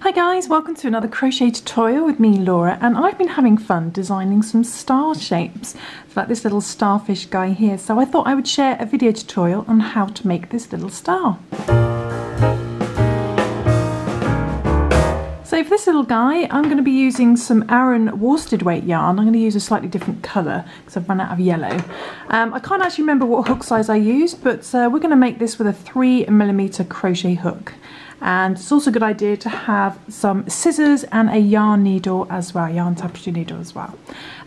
Hi guys, welcome to another crochet tutorial with me, Laura, and I've been having fun designing some star shapes, like this little starfish guy here, so I thought I would share a video tutorial on how to make this little star. So for this little guy, I'm going to be using some Aran worsted weight yarn. I'm going to use a slightly different colour because I've run out of yellow. I can't actually remember what hook size I used, but we're going to make this with a 3mm crochet hook. And it's also a good idea to have some scissors and a yarn needle as well, yarn tapestry needle as well.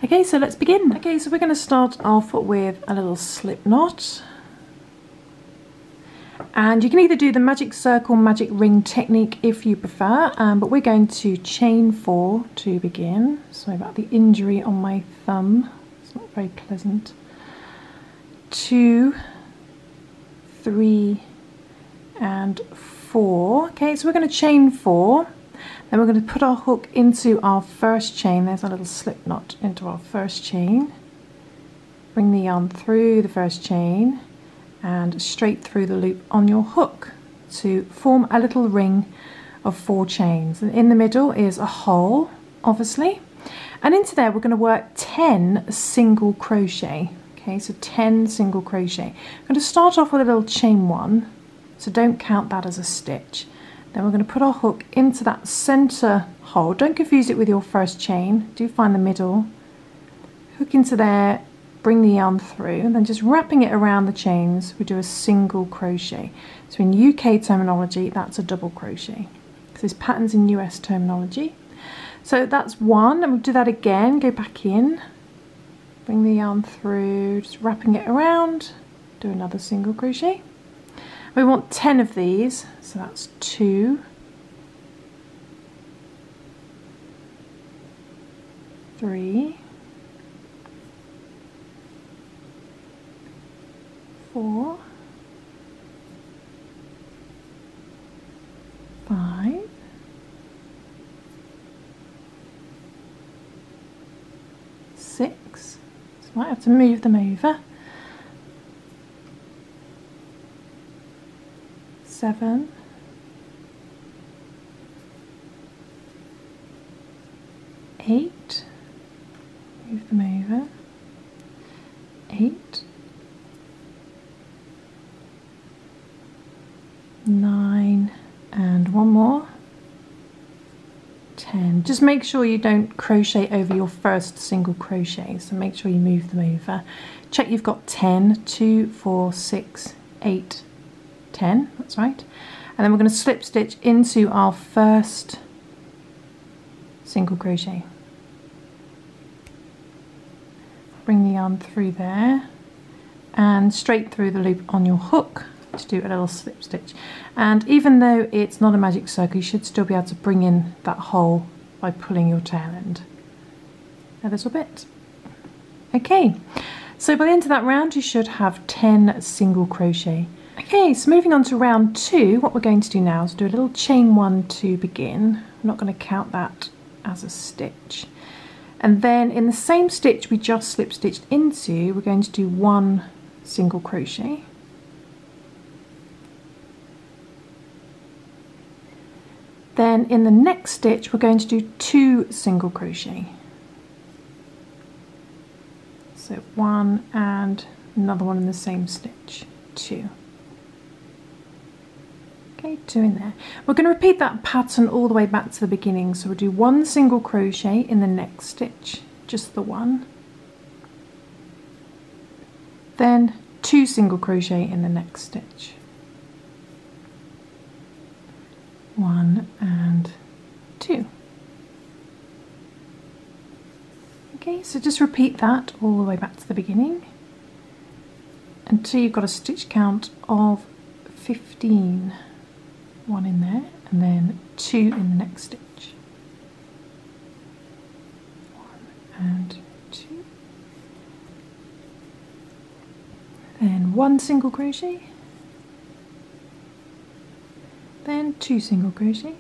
Okay, so let's begin. Okay, so we're going to start off with a little slip knot. And you can either do the magic circle, magic ring technique if you prefer, but we're going to chain 4 to begin. Sorry about the injury on my thumb, it's not very pleasant. 2, 3 and 4. Okay, so we're going to chain 4, then we're going to put our hook into our first chain. There's a little slip knot into our first chain. Bring the yarn through the first chain and straight through the loop on your hook to form a little ring of 4 chains, and in the middle is a hole, obviously, and into there we're going to work 10 single crochet. Okay, so 10 single crochet. I'm going to start off with a little chain 1, so don't count that as a stitch. Then we're going to put our hook into that center hole. Don't confuse it with your first chain, do find the middle, hook into there, bring the yarn through, and then just wrapping it around the chains, we do a single crochet. So in UK terminology, that's a double crochet. So this pattern's in US terminology. So that's 1, and we'll do that again, go back in, bring the yarn through, just wrapping it around, do another single crochet. We want 10 of these, so that's 2, 3, 4, 5, 6, so I might have to move them over, 7, 8, move them over, 8, 9, and one more, 10. Just make sure you don't crochet over your first single crochet, so make sure you move them over. Check you've got 10, 2, 4, 6, 8, 10, that's right. And then we're going to slip stitch into our first single crochet. Bring the yarn through there and straight through the loop on your hook to do a little slip stitch. And even though it's not a magic circle, you should still be able to bring in that hole by pulling your tail end a little bit. Okay, so by the end of that round you should have 10 single crochet. Okay, so moving on to round 2, what we're going to do now is do a little chain 1 to begin. I'm not going to count that as a stitch. And then in the same stitch we just slip stitched into, we're going to do 1 single crochet. Then in the next stitch we're going to do 2 single crochet. So 1 and another one in the same stitch, 2. Okay, 2 in there. We're going to repeat that pattern all the way back to the beginning. So we'll do 1 single crochet in the next stitch, just the 1. Then 2 single crochet in the next stitch. 1 and 2. Okay, so just repeat that all the way back to the beginning until you've got a stitch count of 15. 1 in there and then 2 in the next stitch. 1 and 2. Then 1 single crochet. Then 2 single crochet.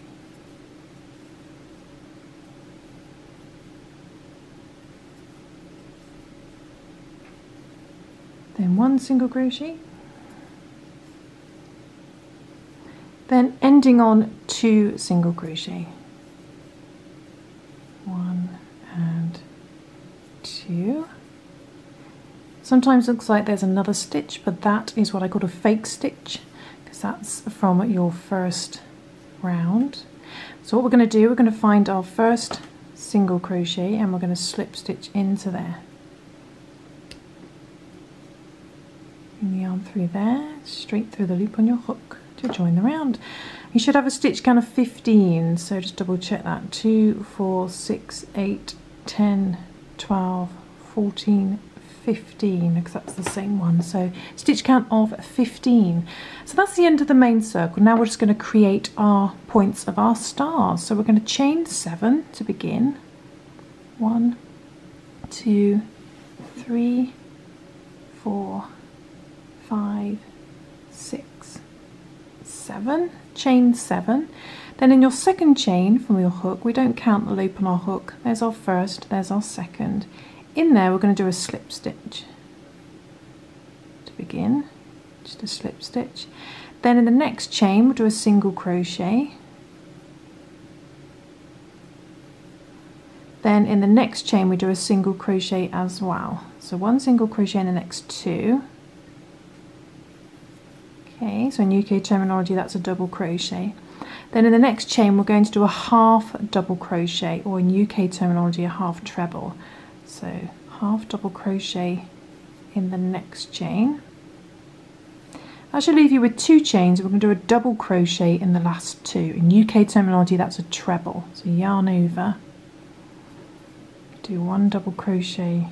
Then 1 single crochet. then ending on 2 single crochet. 2. Sometimes it looks like there's another stitch, but that is what I call a fake stitch, because that's from your first round. So what we're going to do, we're going to find our first single crochet and we're going to slip stitch into there. Bring the yarn through there, straight through the loop on your hook to join the round. You should have a stitch count of 15, so just double check that. 2, 4, 6, 8, 10, 12, 14, 15, because that's the same one. So stitch count of 15. So that's the end of the main circle. Now we're just going to create our points of our stars. So we're going to chain 7 to begin. 1, 2, 3, 4, 5, 6, 7. Chain 7. Then in your second chain from your hook, we don't count the loop on our hook. There's our first, there's our second. In there we're going to do a slip stitch to begin, just a slip stitch. Then in the next chain we'll do a single crochet. Then in the next chain we do a single crochet as well. So 1 single crochet in the next 2. Okay, so in UK terminology that's a double crochet. Then in the next chain we're going to do a half double crochet, or in UK terminology a half treble. So half double crochet in the next chain. That should leave you with 2 chains. We're going to do a double crochet in the last 2. In UK terminology that's a treble. So yarn over, do 1 double crochet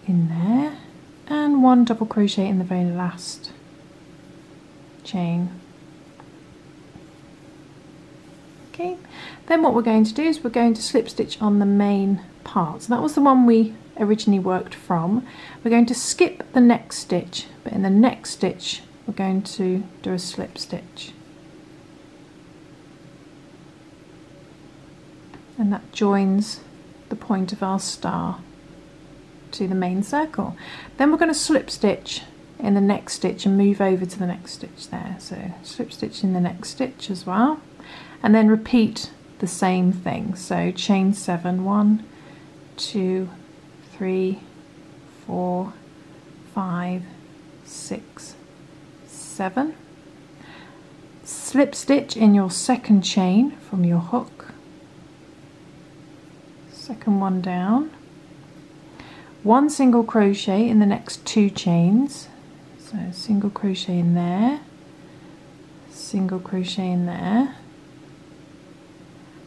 in there and 1 double crochet in the very last chain. Okay, then what we're going to do is we're going to slip stitch on the main part. So that was the one we originally worked from. We're going to skip the next stitch, but in the next stitch we're going to do a slip stitch. And that joins the point of our star to the main circle. Then we're going to slip stitch in the next stitch and move over to the next stitch there. So slip stitch in the next stitch as well. And then repeat the same thing. So chain 7, 1, 2, 3, 4, 5, 6, 7. Slip stitch in your second chain from your hook. Second one down. 1 single crochet in the next 2 chains. So single crochet in there, single crochet in there.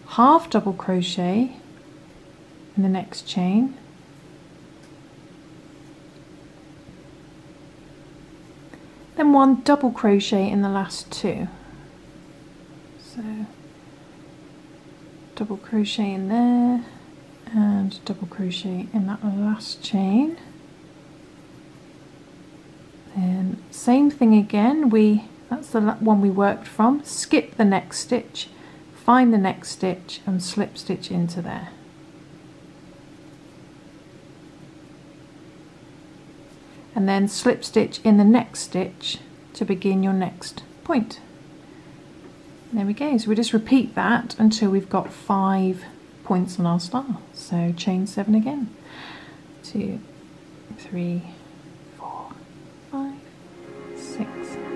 Half double crochet in the next chain, then 1 double crochet in the last 2. So double crochet in there and double crochet in that last chain. Then same thing again, that's the one we worked from. Skip the next stitch, find the next stitch and slip stitch into there. And then slip stitch in the next stitch to begin your next point. There we go. So we just repeat that until we've got 5 points on our star. So chain 7 again. 2, 3, 4, 5, 6, 7.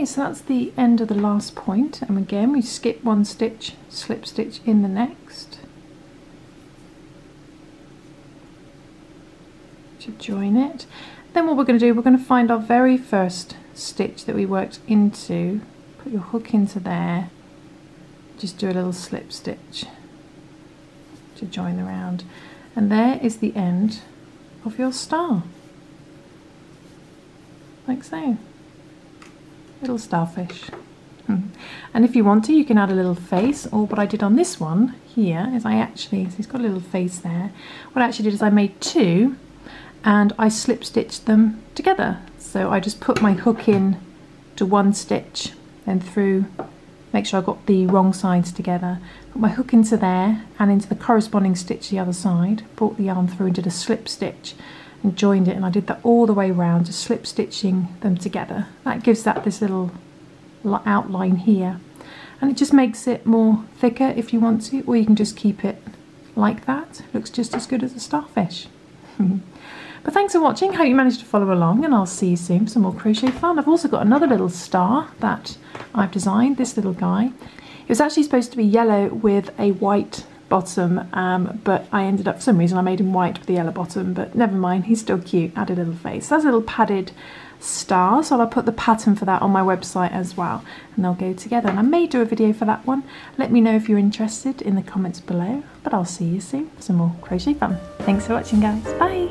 so that's the end of the last point, and again we skip one stitch, slip stitch in the next to join it. Then what we're going to do, we're going to find our very first stitch that we worked into, put your hook into there, just do a little slip stitch to join the round, and there is the end of your star, like so. Little starfish. And if you want to, you can add a little face, or what I did on this one here is so he's got a little face there. What I actually did is I made two and I slip stitched them together. So I just put my hook in to one stitch, then through, make sure I got the wrong sides together, put my hook into there and into the corresponding stitch the other side, brought the yarn through and did a slip stitch and joined it, and I did that all the way around, just slip stitching them together. That gives that this little outline here, and it just makes it more thicker if you want to, or you can just keep it like that. It looks just as good as a starfish. But thanks for watching, hope you managed to follow along, and I'll see you soon for some more crochet fun. I've also got another little star that I've designed, this little guy. It was actually supposed to be yellow with a white bottom, but I ended up, for some reason I made him white with the yellow bottom, but never mind, he's still cute. Added a little face. That's a little padded star, so I'll put the pattern for that on my website as well, and they'll go together, and I may do a video for that one. Let me know if you're interested in the comments below, but I'll see you soon for some more crochet fun. Thanks for watching, guys. Bye.